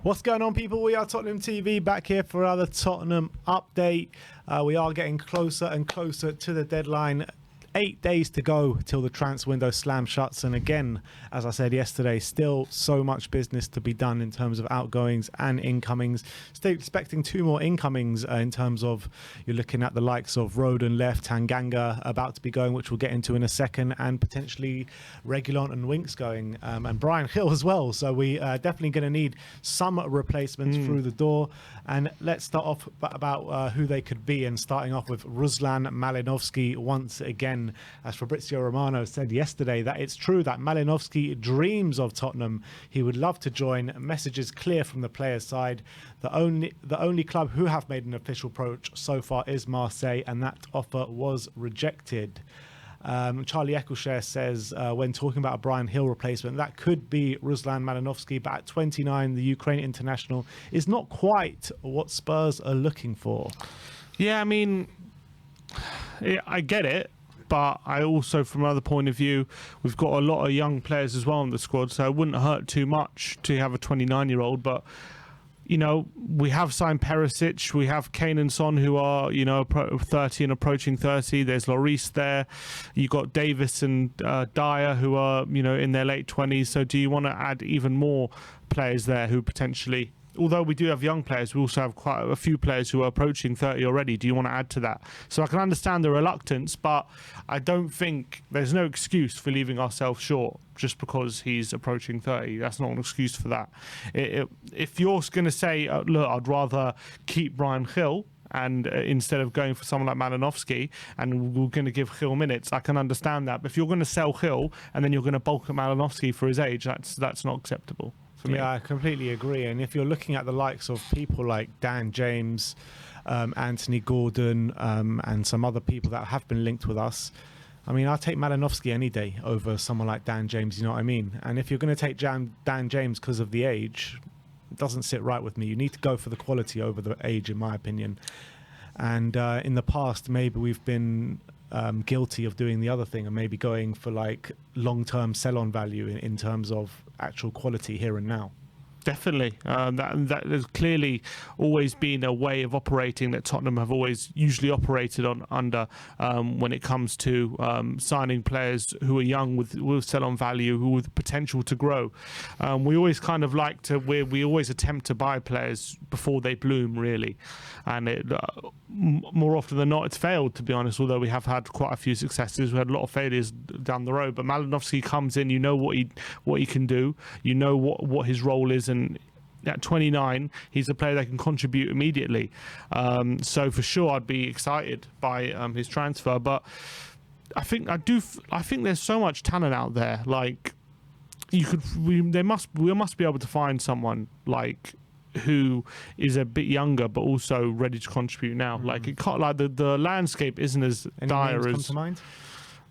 What's going on, people? We are Tottenham TV, back here for another Tottenham update. We are getting closer and closer to the deadline. 8 days to go till the transfer window slam shuts, and again, as I said yesterday, still so much business to be done in terms of outgoings and incomings. Still expecting 2 more incomings in terms of, you're looking at the likes of Rodon left, Tanganga about to be going, which we'll get into in a second, and potentially Reguilon and Winks going, and Bryan Gil as well. So we are definitely going to need some replacements through the door. And let's start off about who they could be, and starting off with Ruslan Malinovskyi once again. As Fabrizio Romano said yesterday, that it's true that Malinovskyi dreams of Tottenham. He would love to join. Messages clear from the player's side. The only club who have made an official approach so far is Marseille, and that offer was rejected. Charlie Eccleshare says, when talking about a Bryan Gil replacement, that could be Ruslan Malinovskyi, but at 29, the Ukrainian international is not quite what Spurs are looking for. Yeah, I mean, I get it. But I also, from another point of view, we've got a lot of young players as well in the squad, so it wouldn't hurt too much to have a 29-year-old. But, you know, we have signed Perisic, we have Kane and Son, who are, you know, 30 and approaching 30. There's Lloris there. You got Davis and Dyer, who are, you know, in their late 20s. So do you want to add even more players there who potentially... Although we do have young players, we also have quite a few players who are approaching 30 already. Do you want to add to that? So I can understand the reluctance, but I don't think there's no excuse for leaving ourselves short just because he's approaching 30. That's not an excuse for that. If you're going to say, look, I'd rather keep Bryan Gil, and instead of going for someone like Malinovskyi, and we're going to give Gil minutes, I can understand that. But if you're going to sell Gil and then you're going to bulk up Malinovskyi for his age, that's not acceptable. Yeah, I completely agree. And if you're looking at the likes of people like Dan James, Anthony Gordon, and some other people that have been linked with us, I mean, I'll take Malinovskyi any day over someone like Dan James, you know what I mean? And if you're going to take Dan James because of the age, it doesn't sit right with me. You need to go for the quality over the age, in my opinion. And in the past, maybe we've been guilty of doing the other thing and maybe going for like long-term sell-on value in terms of actual quality here and now. Definitely. That has clearly always been a way of operating that Tottenham have always usually operated under when it comes to signing players who are young with sell-on value, who with potential to grow. We always kind of like to, we always attempt to buy players before they bloom, really. And it, more often than not, it's failed, to be honest, although we have had quite a few successes. We had a lot of failures down the road. But Malinovskyi comes in, you know what he can do, you know what his role is, and at 29, he's a player that can contribute immediately. So for sure, I'd be excited by his transfer. But I think there's so much talent out there. Like we must be able to find someone like who is a bit younger but also ready to contribute now. Like it can't, like the landscape isn't as dire as. Any names come to mind?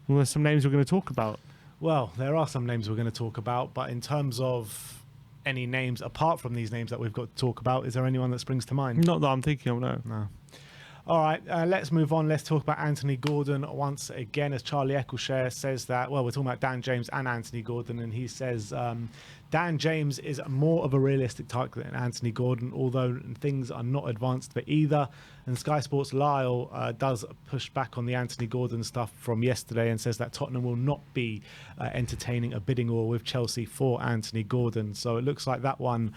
Well, there's some names we're going to talk about. Well, there are some names we're going to talk about, but in terms of any names apart from these names that we've got to talk about, is there anyone that springs to mind? Not that I'm thinking of, no. No. All right, let's move on. Let's talk about Anthony Gordon once again, as Charlie Eccleshare says that, well, we're talking about Dan James and Anthony Gordon, and he says Dan James is more of a realistic target than Anthony Gordon, although things are not advanced for either. And Sky Sports Lyle does push back on the Anthony Gordon stuff from yesterday and says that Tottenham will not be entertaining a bidding war with Chelsea for Anthony Gordon. So it looks like that one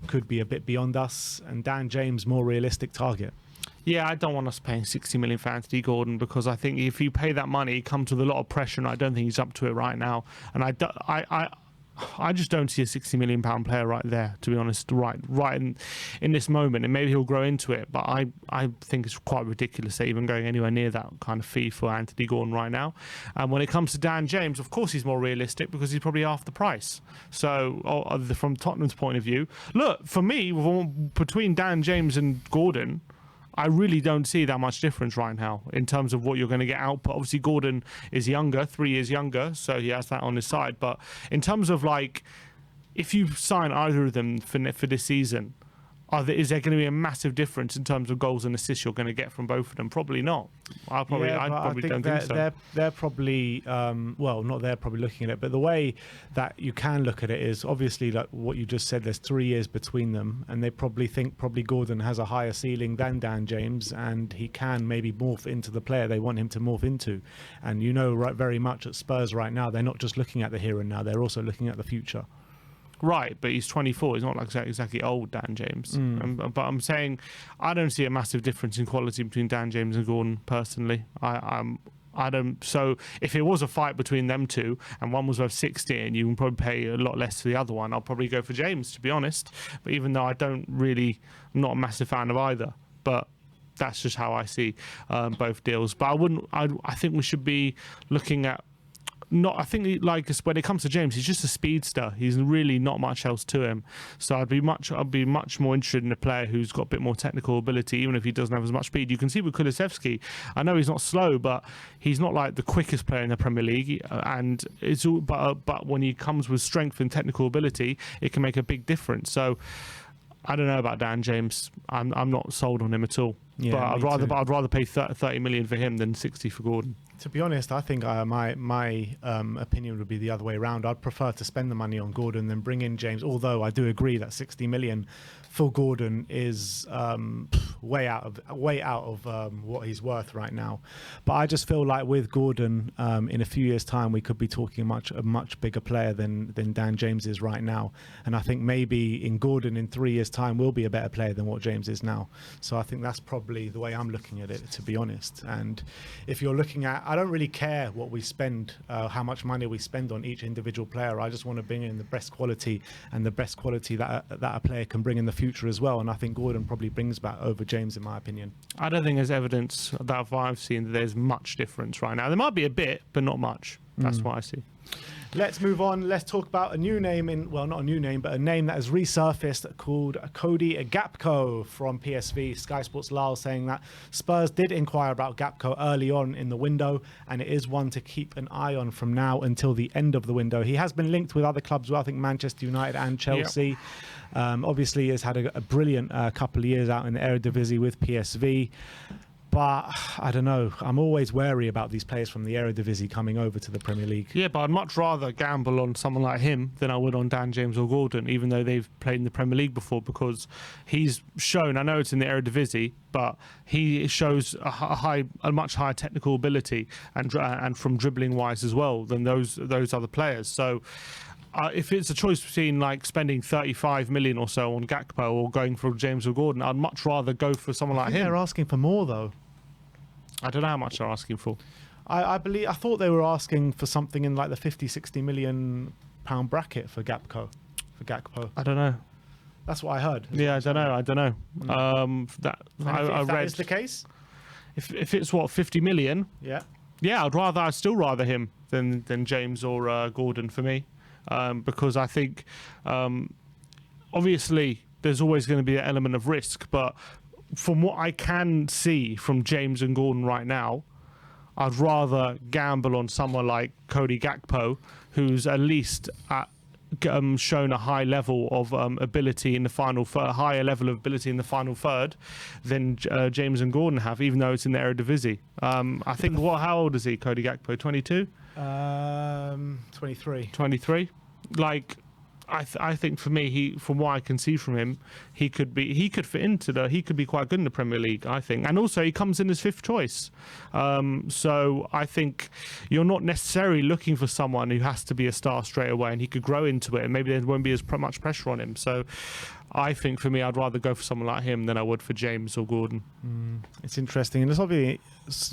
could be a bit beyond us, and Dan James more realistic target. Yeah, I don't want us paying 60 million for Anthony Gordon, because I think if you pay that money, it comes with a lot of pressure, and I don't think he's up to it right now. And I just don't see a 60 million pound player right there, to be honest, right in this moment. And maybe he'll grow into it, but I think it's quite ridiculous that even going anywhere near that kind of fee for Anthony Gordon right now. And when it comes to Dan James, of course he's more realistic because he's probably half the price. So from Tottenham's point of view, look, for me, between Dan James and Gordon, I really don't see that much difference right now in terms of what you're going to get out. But obviously Gordon is younger, 3 years younger, so he has that on his side. But in terms of like, if you sign either of them for this season, Is there going to be a massive difference in terms of goals and assists you're going to get from both of them? Probably not. I probably don't think so. They're probably not they're probably looking at it, but the way that you can look at it is obviously like what you just said. There's 3 years between them, and they probably think Gordon has a higher ceiling than Dan James, and he can maybe morph into the player they want him to morph into. And very much at Spurs right now, they're not just looking at the here and now; they're also looking at the future. Right, but he's 24. He's not like exactly old Dan James. But I'm saying I don't see a massive difference in quality between Dan James and Gordon personally. I don't. So if it was a fight between them two and one was worth 60 and you can probably pay a lot less for the other one, I'll probably go for James, to be honest. But even though I'm not a massive fan of either. But that's just how I see both deals. But I think we should be looking at. I think when it comes to James, he's just a speedster. He's really not much else to him. So I'd be much more interested in a player who's got a bit more technical ability, even if he doesn't have as much speed. You can see with Kulusevski, I know he's not slow, but he's not like the quickest player in the Premier League. And but when he comes with strength and technical ability, it can make a big difference. So I don't know about Dan James. I'm not sold on him at all. Yeah, but I'd rather pay 30 million for him than 60 for Gordon. To be honest, I think my opinion would be the other way around. I'd prefer to spend the money on Gordon than bring in James, although I do agree that 60 million for Gordon is way out of what he's worth right now. But I just feel like with Gordon, in a few years' time, we could be talking a much bigger player than Dan James is right now. And I think maybe in Gordon in 3 years' time will be a better player than what James is now. So I think that's probably the way I'm looking at it, to be honest. And if you're looking at, I don't really care what we spend, how much money we spend on each individual player. I just want to bring in the best quality and the best quality that a player can bring in the future as well. And I think Gordon probably brings that over James, in my opinion. I don't think there's evidence that I've seen that there's much difference right now. There might be a bit, but not much. That's what I see. Let's move on. Let's talk about a new name not a new name, but a name that has resurfaced called Cody Gakpo from PSV. Sky Sports Lyle saying that Spurs did inquire about Gakpo early on in the window, and it is one to keep an eye on from now until the end of the window. He has been linked with other clubs, I think Manchester United and Chelsea. Yep. Obviously, has had a brilliant couple of years out in the Eredivisie with PSV. But I don't know. I'm always wary about these players from the Eredivisie coming over to the Premier League. Yeah, but I'd much rather gamble on someone like him than I would on Dan James or Gordon, even though they've played in the Premier League before, because he's shown, I know it's in the Eredivisie, but he shows a much higher technical ability and from dribbling wise as well than those other players. So if it's a choice between like spending 35 million or so on Gakpo or going for James or Gordon, I'd much rather go for someone like him. They're asking for more though. I don't know how much they're asking for. I thought they were asking for something in like the 50-60 million pound bracket for Gakpo. I don't know. That's what I heard. Yeah, I don't know. If that is the case, if it's 50 million, yeah, I'd still rather him than James or Gordon for me, because I think obviously there's always going to be an element of risk, but from what I can see from James and Gordon right now, I'd rather gamble on someone like Cody Gakpo, who's at least shown a high level of ability in the final higher level of ability in the final third than James and Gordon have, even though it's in the Eredivisie. I think how old is he, Cody Gakpo? 22? 23. 23. Like, I think for me, from what I can see from him, he could be quite good in the Premier League, I think. And also he comes in as fifth choice. So I think you're not necessarily looking for someone who has to be a star straight away, and he could grow into it and maybe there won't be as much pressure on him. So I think for me, I'd rather go for someone like him than I would for James or Gordon. It's interesting, and it's obviously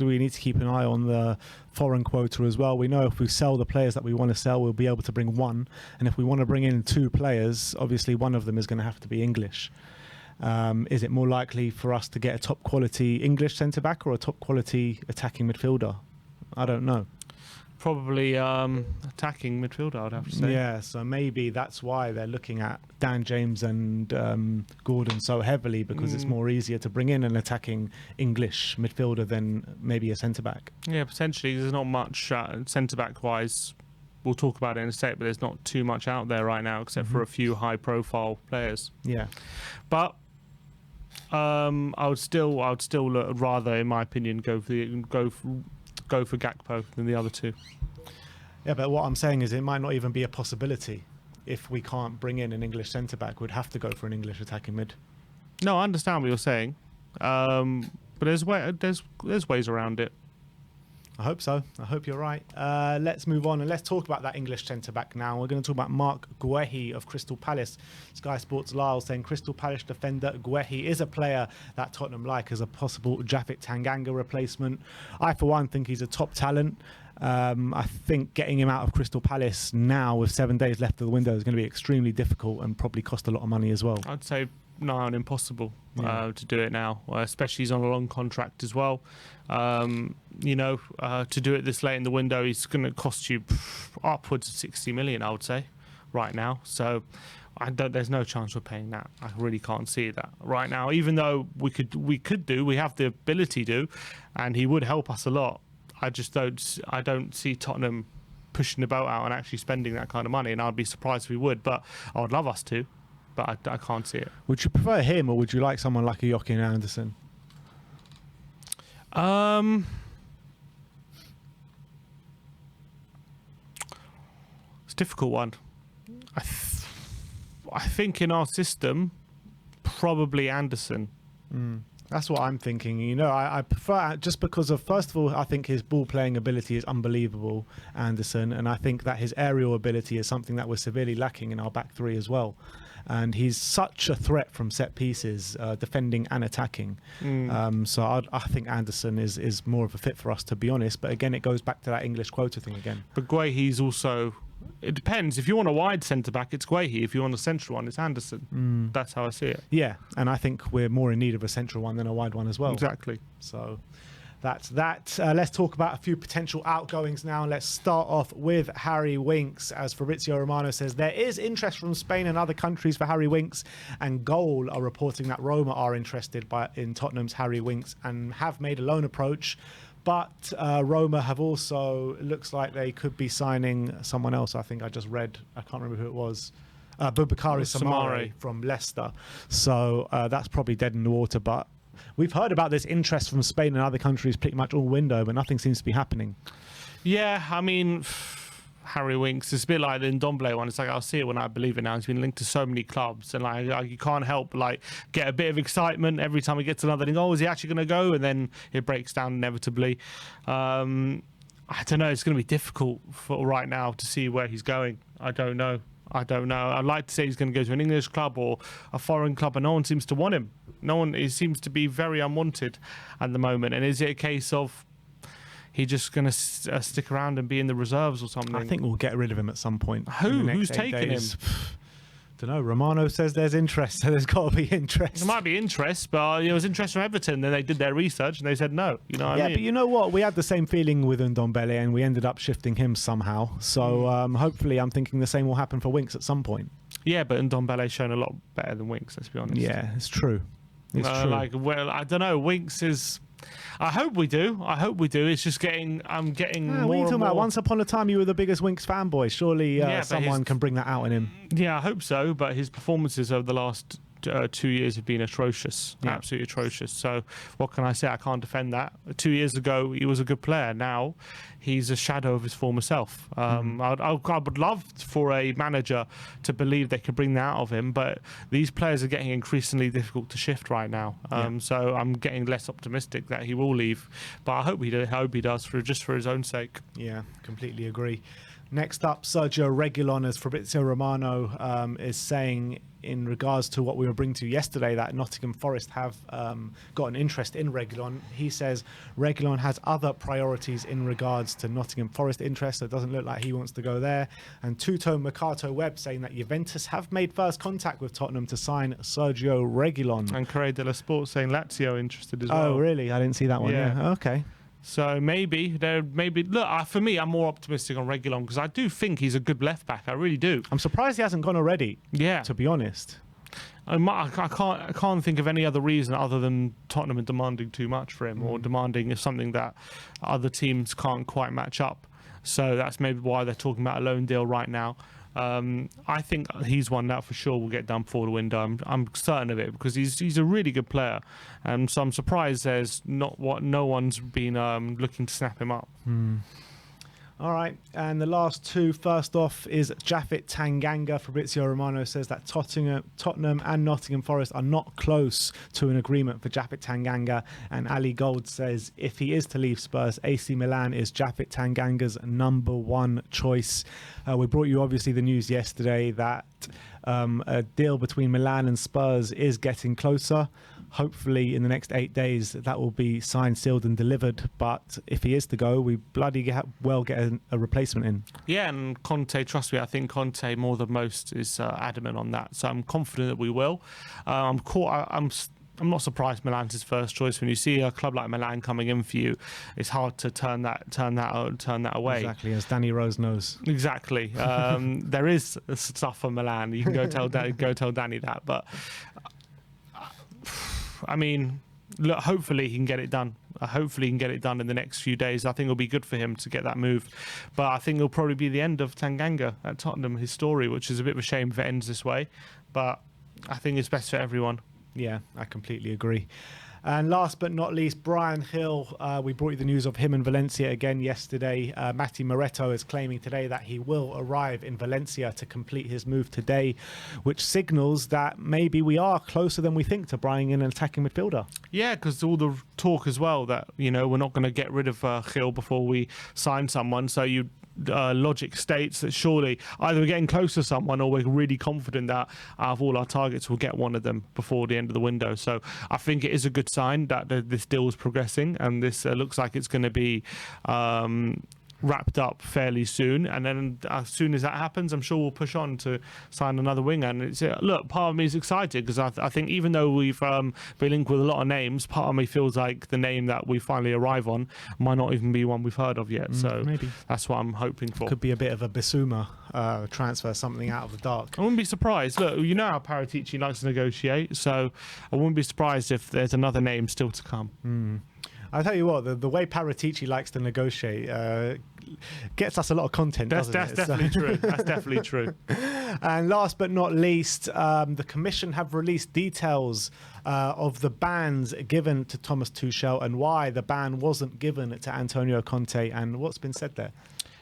we need to keep an eye on the foreign quota as well. We know if we sell the players that we want to sell, we'll be able to bring one, and if we want to bring in two players, obviously one of them is going to have to be English. Is it more likely for us to get a top quality English centre back or a top quality attacking midfielder? I don't know. Probably attacking midfielder, I'd have to say. Yeah, so maybe that's why they're looking at Dan James and Gordon so heavily, because it's more easier to bring in an attacking English midfielder than maybe a centre-back. Yeah, potentially. There's not much centre-back-wise. We'll talk about it in a sec, but there's not too much out there right now except for a few high-profile players. Yeah. But I would still rather, in my opinion, go for Gakpo than the other two. Yeah, but what I'm saying is it might not even be a possibility if we can't bring in an English centre back. We'd have to go for an English attacking mid. No, I understand what you're saying, but there's ways around it. I hope so. I hope you're right. Let's move on and let's talk about that English centre-back now. We're going to talk about Mark Guehi of Crystal Palace. Sky Sports Lyle saying Crystal Palace defender Guehi is a player that Tottenham like as a possible Japhet Tanganga replacement. I, for one, think he's a top talent. I think getting him out of Crystal Palace now with 7 days left of the window is going to be extremely difficult and probably cost a lot of money as well. I'd say nigh on impossible to do it now, especially he's on a long contract as well. To do it this late in the window, he's going to cost you upwards of 60 million, I would say, right now. So there's no chance we're paying that. I really can't see that right now, even though we have the ability to, and he would help us a lot. I don't see Tottenham pushing the boat out and actually spending that kind of money, and I'd be surprised if we would, but I would love us to, but I can't see it. Would you prefer him, or would you like someone like a Joachim Andersen? It's a difficult one. I think in our system, probably Andersen. That's what I'm thinking. I prefer, just because of, first of all, I think his ball playing ability is unbelievable, Andersen, and I think that his aerial ability is something that we're severely lacking in our back three as well. And he's such a threat from set pieces, defending and attacking. So I think Andersen is more of a fit for us, to be honest. But again, it goes back to that English quota thing again. But Guehi's also... It depends. If you want a wide centre-back, it's Guehi. If you want a central one, it's Andersen. That's how I see it. Yeah, and I think we're more in need of a central one than a wide one as well. Exactly. So that's that. Let's talk about a few potential outgoings now. Let's start off with Harry Winks. As Fabrizio Romano says, there is interest from Spain and other countries for Harry Winks, and Goal are reporting that Roma are interested in Tottenham's Harry Winks and have made a loan approach. But Roma have also, it looks like they could be signing someone else. I think I just read, I can't remember who it was. Boubakary Samari from Leicester. So that's probably dead in the water. But we've heard about this interest from Spain and other countries pretty much all window, but nothing seems to be happening. Yeah, I mean, Harry Winks, it's a bit like the Ndombele one. It's like, I'll see it when I believe it now. He's been linked to so many clubs, and like you can't help get a bit of excitement every time he gets another thing. Oh, is he actually going to go? And then it breaks down inevitably. I don't know. It's going to be difficult for right now to see where he's going. I don't know. I'd like to say he's going to go to an English club or a foreign club, but no one seems to want him. He seems to be very unwanted at the moment. And is it a case of he's just going to stick around and be in the reserves or something? I think we'll get rid of him at some point. Who's taking him? Don't know. Romano says there's interest, so there's got to be interest. There might be interest, but there was interest from Everton. Then they did their research and they said no. You know what I mean? But you know what? We had the same feeling with Ndombele, and we ended up shifting him somehow. So hopefully, I'm thinking the same will happen for Winks at some point. Yeah, but Ndombele's shown a lot better than Winks. Let's be honest. Yeah, it's true. It's true. I don't know. Winks is. I hope we do. It's just I'm getting more. What are you talking about? about? Once upon a time, you were the biggest Winks fanboy. Surely someone can bring that out in him. Yeah, I hope so. But his performances over the last 2 years have been atrocious, absolutely atrocious. So what can I say? I can't defend that. 2 years ago, he was a good player. Now, he's a shadow of his former self. I would love for a manager to believe they could bring that out of him, but these players are getting increasingly difficult to shift right now. So I'm getting less optimistic that he will leave. But I hope he does, just for his own sake. Yeah, completely agree. Next up, Sergio Reguilon, as Fabrizio Romano is saying in regards to what we were bringing to yesterday, that Nottingham Forest have got an interest in Reguilon. He says Reguilon has other priorities in regards to Nottingham Forest interest, so it doesn't look like he wants to go there. And Tuto Mercato Web saying that Juventus have made first contact with Tottenham to sign Sergio Reguilon. And Corriere dello Sport saying Lazio interested as well. Oh, really? I didn't see that one. Yeah. Okay. So maybe look, for me, I'm more optimistic on Reguilon because I do think he's a good left back. I really do. I'm surprised he hasn't gone already. Yeah, to be honest, I can't think of any other reason other than Tottenham are demanding too much for him or demanding something that other teams can't quite match up. So that's maybe why they're talking about a loan deal right now. I think he's one that for sure will get done before the window. I'm certain of it because he's a really good player, and so I'm surprised there's no one's been looking to snap him up. All right, and the last two. First off is Japhet Tanganga. Fabrizio Romano says that Tottenham and Nottingham Forest are not close to an agreement for Japhet Tanganga. And Ali Gold says if he is to leave Spurs, AC Milan is Japhet Tanganga's #1 choice. We brought you obviously the news yesterday that a deal between Milan and Spurs is getting closer. Hopefully in the next 8 days that will be signed, sealed and delivered. But if he is to go, we bloody get a replacement in. Yeah, and Conte, trust me, I think Conte more than most is adamant on that. So I'm confident that we will. I'm not surprised Milan's his first choice. When you see a club like Milan coming in for you, it's hard to turn that away. Exactly, as Danny Rose knows. Exactly. There is stuff for Milan. You can go tell Danny that, but. I mean, look, hopefully he can get it done. Hopefully he can get it done in the next few days. I think it'll be good for him to get that moved. But I think it'll probably be the end of Tanganga at Tottenham, his story, which is a bit of a shame if it ends this way. But I think it's best for everyone. Yeah, I completely agree. And last but not least, Brian Hill. We brought you the news of him in Valencia again yesterday. Matti Moreto is claiming today that he will arrive in Valencia to complete his move today, which signals that maybe we are closer than we think to bringing in an attacking midfielder. Yeah, because all the talk as well that, we're not going to get rid of Hill before we sign someone. So logic states that surely either we're getting close to someone or we're really confident that out of all our targets we'll get one of them before the end of the window. So I think it is a good sign that this deal is progressing, and this looks like it's going to be wrapped up fairly soon. And then as soon as that happens, I'm sure we'll push on to sign another winger. And it's look, part of me is excited because I think even though we've been linked with a lot of names, part of me feels like the name that we finally arrive on might not even be one we've heard of yet. So maybe that's what I'm hoping for. Could be a bit of a Bissouma transfer, something out of the dark. I wouldn't be surprised. Look, you know how Paratici likes to negotiate, so I wouldn't be surprised if there's another name still to come. I'll tell you what, the way Paratici likes to negotiate gets us a lot of content, that's definitely true. That's definitely true. And last but not least, the Commission have released details of the bans given to Thomas Tuchel and why the ban wasn't given to Antonio Conte, and what's been said there.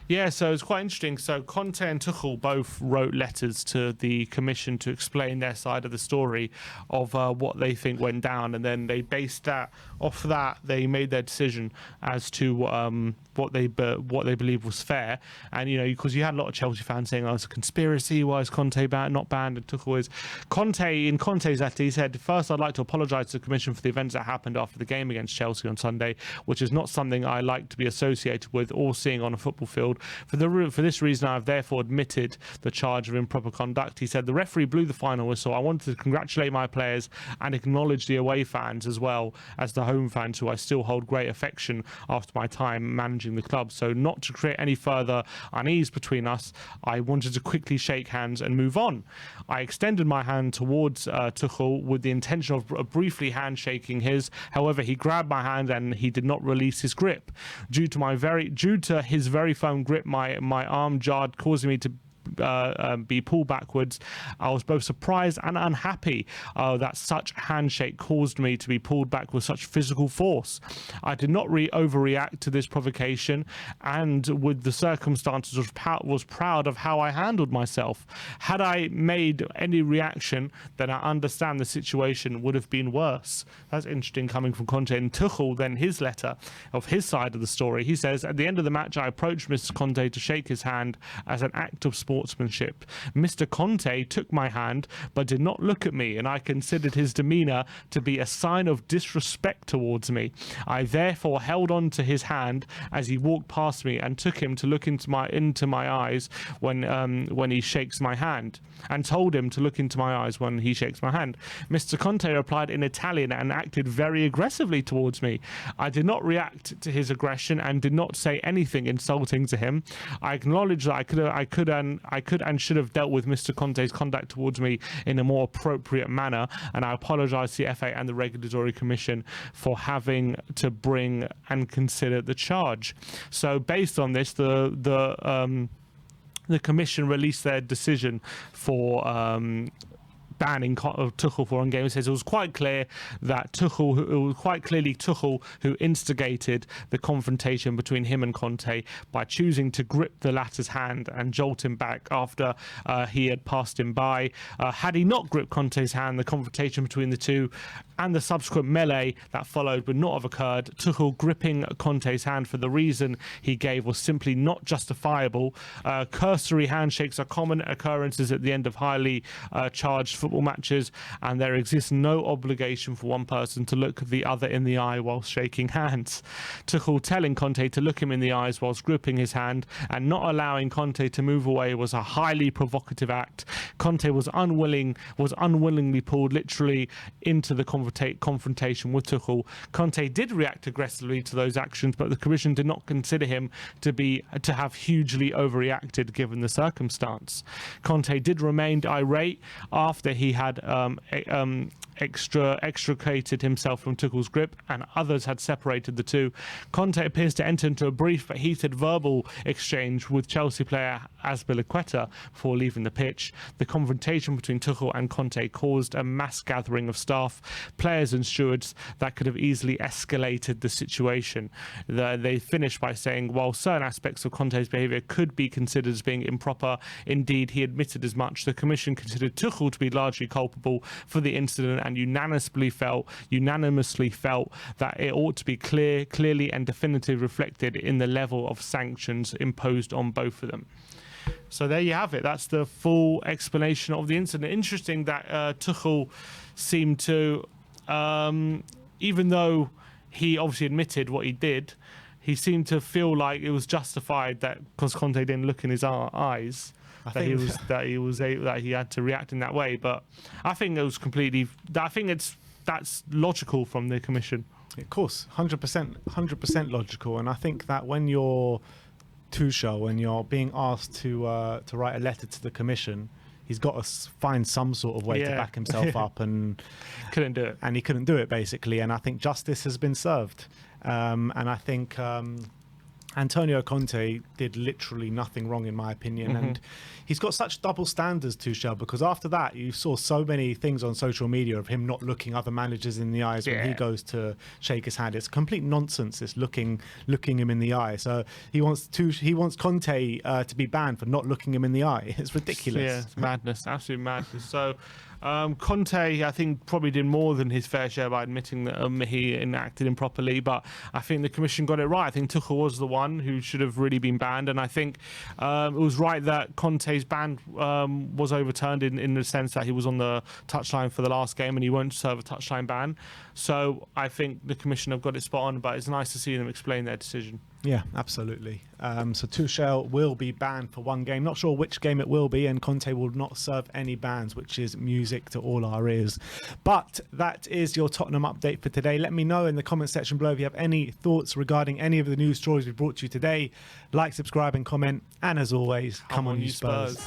Yeah, so it's quite interesting. So Conte and Tuchel both wrote letters to the Commission to explain their side of the story of what they think went down, and then they based that off that. They made their decision as to what they believe was fair. And because you had a lot of Chelsea fans saying, "Oh, it's a conspiracy. Why is Conte not banned?" And Tuchel is in Conte's letter. He said, "First, I'd like to apologise to the Commission for the events that happened after the game against Chelsea on Sunday, which is not something I like to be associated with or seeing on a football field. For this reason, I have therefore admitted the charge of improper conduct." He said, "The referee blew the final whistle. I wanted to congratulate my players and acknowledge the away fans as well as the home fans, who I still hold great affection after my time managing the club. So not to create any further unease between us, I wanted to quickly shake hands and move on. I extended my hand towards Tuchel with the intention of briefly handshaking his. However, he grabbed my hand and he did not release his grip. Due to his very firm grip, my arm jarred, causing me to be pulled backwards. I was both surprised and unhappy that such handshake caused me to be pulled back with such physical force. I did not overreact to this provocation, and with the circumstances was proud of how I handled myself. Had I made any reaction, then I understand the situation would have been worse." That's interesting coming from Conte. And Tuchel, then his letter of his side of the story, he says, "At the end of the match, I approached Mr. Conte to shake his hand as an act of sportsmanship. Mr. Conte took my hand but did not look at me, and I considered his demeanour to be a sign of disrespect towards me. I therefore held on to his hand as he walked past me and took him to look into my eyes when he shakes my hand, and told him to look into my eyes when he shakes my hand. Mr. Conte replied in Italian and acted very aggressively towards me. I did not react to his aggression and did not say anything insulting to him. I acknowledge that I could and should have dealt with Mr. Conte's conduct towards me in a more appropriate manner, and I apologise to the FA and the Regulatory Commission for having to bring and consider the charge." So based on this, the the commission released their decision for banning Tuchel for one game. It says it was quite clear that Tuchel who instigated the confrontation between him and Conte by choosing to grip the latter's hand and jolt him back after he had passed him by. Had he not gripped Conte's hand, the confrontation between the two and the subsequent melee that followed would not have occurred. Tuchel gripping Conte's hand for the reason he gave was simply not justifiable. Cursory handshakes are common occurrences at the end of highly charged football matches, and there exists no obligation for one person to look the other in the eye whilst shaking hands. Tuchel telling Conte to look him in the eyes whilst gripping his hand and not allowing Conte to move away was a highly provocative act. Conte was unwillingly pulled literally into the confrontation with Tuchel. Conte did react aggressively to those actions, but the commission did not consider him to have hugely overreacted given the circumstance. Conte did remain irate after he had extricated himself from Tuchel's grip and others had separated the two. Conte appears to enter into a brief but heated verbal exchange with Chelsea player Azpilicueta before leaving the pitch. The confrontation between Tuchel and Conte caused a mass gathering of staff, players and stewards that could have easily escalated the situation. They finished by saying, while certain aspects of Conte's behaviour could be considered as being improper, indeed he admitted as much, the commission considered Tuchel to be largely culpable for the incident and unanimously felt that it ought to be clearly and definitively reflected in the level of sanctions imposed on both of them. So there you have it. That's the full explanation of the incident. Interesting that Tuchel seemed to, even though he obviously admitted what he did, he seemed to feel like it was justified that because Conte didn't look in his eyes, that he had to react in that way. But I think it was completely. I think that's logical from the commission. Of course, 100% logical. And I think that when you're Tuchel, when you're being asked to write a letter to the commission, he's got to find some sort of way to back himself up, and couldn't do it. And he couldn't do it basically. And I think justice has been served. And I think Antonio Conte did literally nothing wrong in my opinion, and he's got such double standards, Tuchel, because after that you saw so many things on social media of him not looking other managers in the eyes when he goes to shake his hand. It's complete nonsense, this looking him in the eye. So he wants Conte to be banned for not looking him in the eye. It's ridiculous. Yeah, it's madness, absolute madness. So Conte, I think, probably did more than his fair share by admitting that he acted improperly, but I think the commission got it right. I think Tuchel was the one who should have really been banned, and I think it was right that Conte's ban was overturned in the sense that he was on the touchline for the last game and he won't serve a touchline ban. So I think the commission have got it spot on, but it's nice to see them explain their decision. Yeah, absolutely. So Tuchel will be banned for one game. Not sure which game it will be, and Conte will not serve any bans, which is music to all our ears. But that is your Tottenham update for today. Let me know in the comment section below if you have any thoughts regarding any of the news stories we brought to you today. Like, subscribe and comment. And as always, come on you Spurs.